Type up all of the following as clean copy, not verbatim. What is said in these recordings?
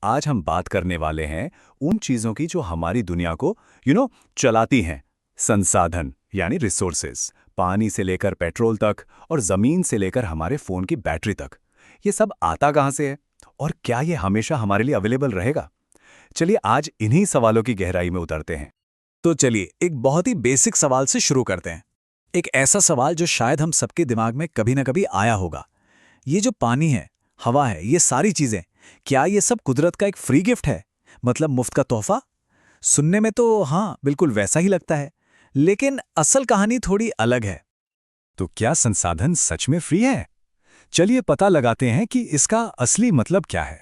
आज हम बात करने वाले हैं उन चीज़ों की जो हमारी दुनिया को चलाती हैं। संसाधन यानी रिसोर्सेज, पानी से लेकर पेट्रोल तक और ज़मीन से लेकर हमारे फ़ोन की बैटरी तक। ये सब आता कहाँ से है और क्या ये हमेशा हमारे लिए अवेलेबल रहेगा? चलिए आज इन्हीं सवालों की गहराई में उतरते हैं। तो चलिए एक बहुत ही बेसिक सवाल से शुरू करते हैं। एक ऐसा सवाल जो शायद हम सबके दिमाग में कभी ना कभी आया होगा। ये जो पानी है, हवा है, ये सारी चीजें, क्या ये सब कुदरत का एक फ्री गिफ्ट है? मतलब मुफ्त का तोहफा? सुनने में तो हाँ, बिल्कुल वैसा ही लगता है। लेकिन असल कहानी थोड़ी अलग है। तो क्या संसाधन सच में फ्री है? चलिए पता लगाते हैं कि इसका असली मतलब क्या है।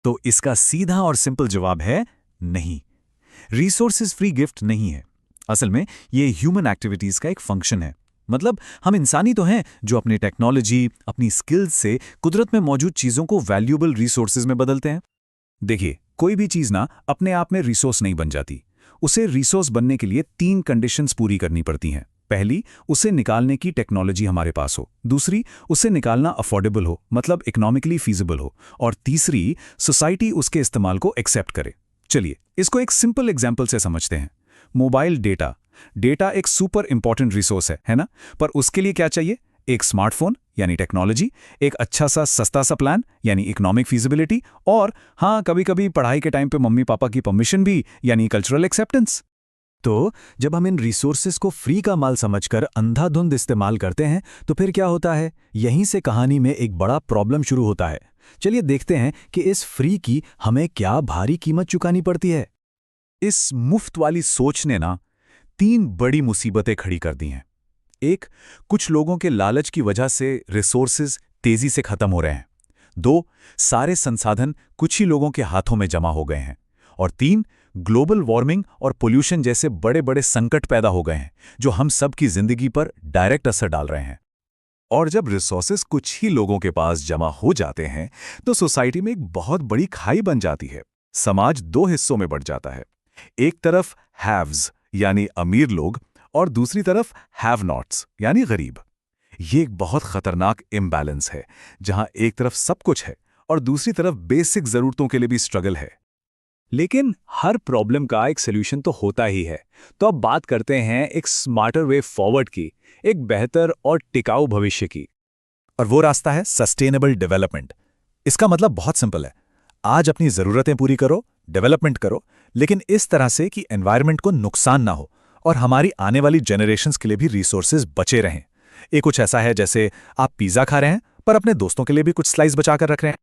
तो इसका सीधा और सिंपल जवाब है नहीं। रिसोर्सेज फ्री गिफ्ट नहीं है। असल में ये ह्यूमन एक्टिविटीज का एक फंक्शन है। मतलब हम इंसानी तो हैं जो अपनी टेक्नोलॉजी, अपनी स्किल्स से कुदरत में मौजूद चीजों को वैल्यूएबल रिसोर्सेज में बदलते हैं। देखिए, कोई भी चीज ना अपने आप में रिसोर्स नहीं बन जाती। उसे रिसोर्स बनने के लिए 3 कंडीशंस पूरी करनी पड़ती हैं। पहली, उसे निकालने की टेक्नोलॉजी हमारे पास हो। दूसरी, उसे निकालना अफोर्डेबल हो, मतलब इकोनॉमिकली फीजिबल हो। और तीसरी, सोसाइटी उसके इस्तेमाल को एक्सेप्ट करे। चलिए इसको एक सिंपल एग्जाम्पल से समझते हैं। Mobile data. डेटा एक सुपर इंपॉर्टेंट रिसोर्स है ना? पर उसके लिए क्या चाहिए? एक स्मार्टफोन यानी टेक्नोलॉजी, एक अच्छा सा सस्ता सा प्लान यानी इकोनॉमिक फीजिबिलिटी, और हाँ, कभी कभी पढ़ाई के टाइम पे मम्मी पापा की परमिशन भी यानी कल्चरल एक्सेप्टेंस। तो जब हम इन रिसोर्सेज को फ्री का माल समझकर अंधाधुंध इस्तेमाल करते हैं तो फिर क्या होता है? यहीं से कहानी में एक बड़ा प्रॉब्लम शुरू होता है। चलिए देखते हैं कि इस फ्री की हमें क्या भारी कीमत चुकानी पड़ती है। इस मुफ्त वाली सोच ने ना 3 बड़ी मुसीबतें खड़ी कर दी हैं। एक, कुछ लोगों के लालच की वजह से रिसोर्सेज तेजी से खत्म हो रहे हैं। 2, सारे संसाधन कुछ ही लोगों के हाथों में जमा हो गए हैं। और 3, ग्लोबल वार्मिंग और पोल्यूशन जैसे बड़े बड़े संकट पैदा हो गए हैं जो हम सब की जिंदगी पर डायरेक्ट असर डाल रहे हैं। और जब रिसोर्सेज कुछ ही लोगों के पास जमा हो जाते हैं तो सोसाइटी में एक बहुत बड़ी खाई बन जाती है। समाज 2 हिस्सों में बढ़ जाता है। एक तरफ हैव्स यानी अमीर लोग और दूसरी तरफ हैव नॉट्स यानी गरीब। ये एक बहुत खतरनाक इम्बैलेंस है जहां एक तरफ सब कुछ है और दूसरी तरफ बेसिक जरूरतों के लिए भी स्ट्रगल है। लेकिन हर प्रॉब्लम का एक सोल्यूशन तो होता ही है। तो अब बात करते हैं एक स्मार्टर वे फॉरवर्ड की, एक बेहतर और टिकाऊ भविष्य की। और वो रास्ता है सस्टेनेबल डेवलपमेंट। इसका मतलब बहुत सिंपल है। आज अपनी ज़रूरतें पूरी करो, डेवलपमेंट करो, लेकिन इस तरह से कि एनवायरनमेंट को नुकसान ना हो और हमारी आने वाली जनरेशन्स के लिए भी रिसोर्सेज बचे रहें। ये कुछ ऐसा है जैसे आप पिज़्ज़ा खा रहे हैं पर अपने दोस्तों के लिए भी कुछ स्लाइस बचा कर रख रहे हैं।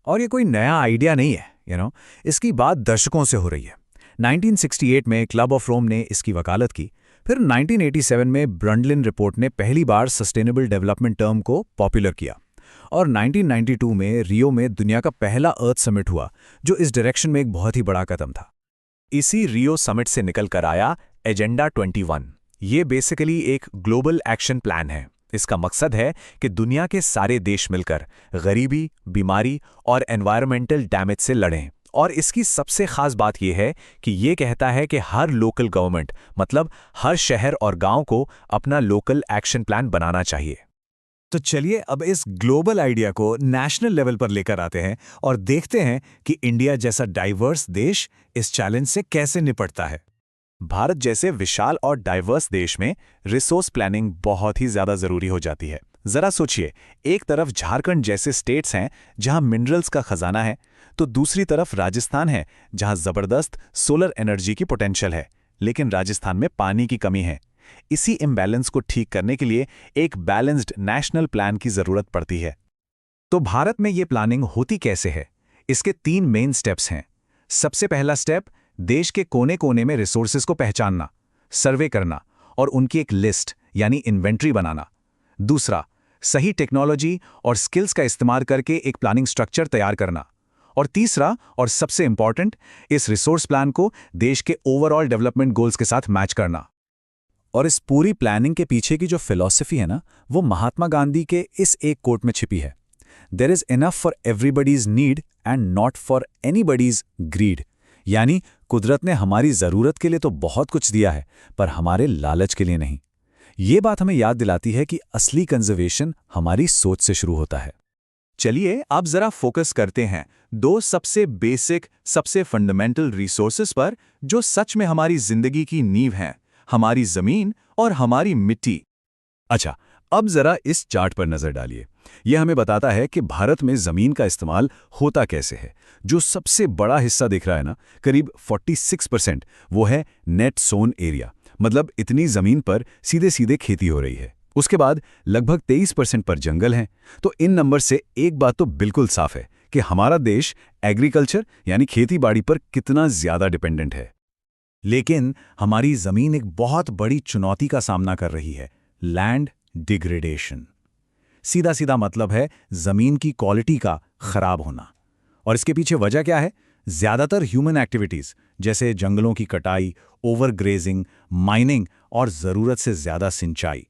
और ये कोई नया आइडिया नहीं है, इसकी बात दशकों से हो रही है। 1968 में क्लब ऑफ रोम ने इसकी वकालत की। फिर 1987 में ब्रंडलिन रिपोर्ट ने पहली बार सस्टेनेबल डेवलपमेंट टर्म को पॉपुलर किया। और 1992 में रियो में दुनिया का पहला अर्थ समिट हुआ जो इस डायरेक्शन में एक बहुत ही बड़ा कदम था। इसी रियो समिट से निकल कर आया एजेंडा 21। ये बेसिकली एक ग्लोबल एक्शन प्लान है। इसका मकसद है कि दुनिया के सारे देश मिलकर गरीबी, बीमारी और एनवायरमेंटल डैमेज से लड़ें। और इसकी सबसे खास बात यह है कि ये कहता है कि हर लोकल गवर्नमेंट, मतलब हर शहर और गांव को अपना लोकल एक्शन प्लान बनाना चाहिए। तो चलिए अब इस ग्लोबल आइडिया को नेशनल लेवल पर लेकर आते हैं और देखते हैं कि इंडिया जैसा डाइवर्स देश इस चैलेंज से कैसे निपटता है। भारत जैसे विशाल और डाइवर्स देश में रिसोर्स प्लानिंग बहुत ही ज्यादा जरूरी हो जाती है। जरा सोचिए, एक तरफ झारखंड जैसे स्टेट्स हैं जहां मिनरल्स का खजाना है, तो दूसरी तरफ राजस्थान है जहां जबरदस्त सोलर एनर्जी की पोटेंशियल है, लेकिन राजस्थान में पानी की कमी है। इसी इम्बैलेंस को ठीक करने के लिए एक बैलेंस्ड नेशनल प्लान की जरूरत पड़ती है। तो भारत में ये प्लानिंग होती कैसे है? इसके 3 मेन स्टेप्स हैं। सबसे पहला स्टेप, देश के कोने कोने में रिसोर्सेज को पहचानना, सर्वे करना और उनकी एक लिस्ट यानी इन्वेंट्री बनाना। दूसरा, सही टेक्नोलॉजी और स्किल्स का इस्तेमाल करके एक प्लानिंग स्ट्रक्चर तैयार करना। और तीसरा और सबसे इंपॉर्टेंट, इस रिसोर्स प्लान को देश के ओवरऑल डेवलपमेंट गोल्स के साथ मैच करना। और इस पूरी प्लानिंग के पीछे की जो फिलॉसफी है ना, वो महात्मा गांधी के इस एक कोट में छिपी है। There is enough for everybody's need and not for anybody's greed. यानी कुदरत ने हमारी ज़रूरत के लिए तो बहुत कुछ दिया है, पर हमारे लालच के लिए नहीं। ये बात हमें याद दिलाती है कि असली कंजर्वेशन हमारी सोच से शुरू होता है। चलिए आप जरा फोकस करते हैं दो सबसे बेसिक, सबसे फंडामेंटल रिसोर्सेज पर जो सच में हमारी जिंदगी की नींव हैं, हमारी जमीन और हमारी मिट्टी। अच्छा, अब जरा इस चार्ट पर नजर डालिए। यह हमें बताता है कि भारत में जमीन का इस्तेमाल होता कैसे है। जो सबसे बड़ा हिस्सा दिख रहा है ना, करीब 46%, वो है नेट सोन एरिया, मतलब इतनी जमीन पर सीधे सीधे खेती हो रही है। उसके बाद लगभग 23% पर जंगल हैं। तो इन नंबर से एक बात तो बिल्कुल साफ है कि हमारा देश एग्रीकल्चर यानी खेती बाड़ी पर कितना ज्यादा डिपेंडेंट है। लेकिन हमारी जमीन एक बहुत बड़ी चुनौती का सामना कर रही है, लैंड डिग्रेडेशन। सीधा सीधा मतलब है जमीन की क्वालिटी का खराब होना। और इसके पीछे वजह क्या है? ज्यादातर ह्यूमन एक्टिविटीज, जैसे जंगलों की कटाई, ओवरग्रेजिंग, माइनिंग और जरूरत से ज्यादा सिंचाई।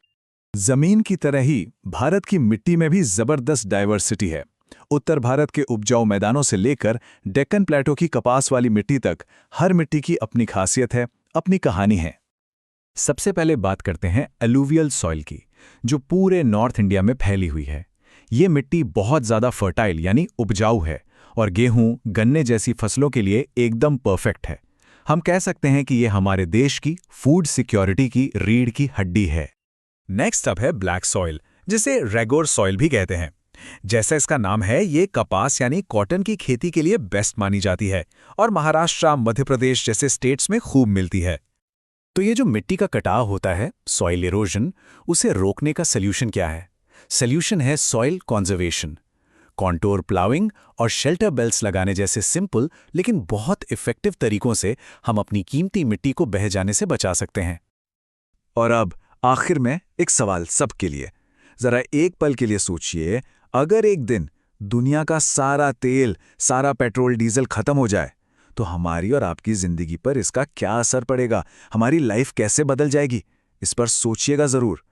जमीन की तरह ही भारत की मिट्टी में भी जबरदस्त डाइवर्सिटी है। उत्तर भारत के उपजाऊ मैदानों से लेकर डेक्कन प्लेटो की कपास वाली मिट्टी तक, हर मिट्टी की अपनी खासियत है, अपनी कहानी है। सबसे पहले बात करते हैं एलुवियल सॉइल की, जो पूरे नॉर्थ इंडिया में फैली हुई है। ये मिट्टी बहुत ज़्यादा फर्टाइल यानी उपजाऊ है और गेहूं, गन्ने जैसी फसलों के लिए एकदम परफेक्ट है। हम कह सकते हैं कि ये हमारे देश की फूड सिक्योरिटी की रीढ़ की हड्डी है। नेक्स्ट अप है ब्लैक सॉइल, जिसे रेगोर सॉइल भी कहते हैं। जैसा इसका नाम है, ये कपास यानी कॉटन की खेती के लिए बेस्ट मानी जाती है और महाराष्ट्र, मध्य प्रदेश जैसे स्टेट्स में खूब मिलती है। तो ये जो मिट्टी का कटाव होता है, सॉइल इरोजन, उसे रोकने का सल्यूशन क्या है? सल्यूशन है सॉइल कंजर्वेशन। कॉन्टोर प्लाविंग और शेल्टर बेल्ट्स लगाने जैसे सिंपल लेकिन बहुत इफेक्टिव तरीकों से हम अपनी कीमती मिट्टी को बह जाने से बचा सकते हैं। और अब आखिर में एक सवाल सबके लिए। जरा एक पल के लिए सोचिए, अगर एक दिन दुनिया का सारा तेल, सारा पेट्रोल डीजल खत्म हो जाए, तो हमारी और आपकी जिंदगी पर इसका क्या असर पड़ेगा? हमारी लाइफ कैसे बदल जाएगी? इस पर सोचिएगा जरूर।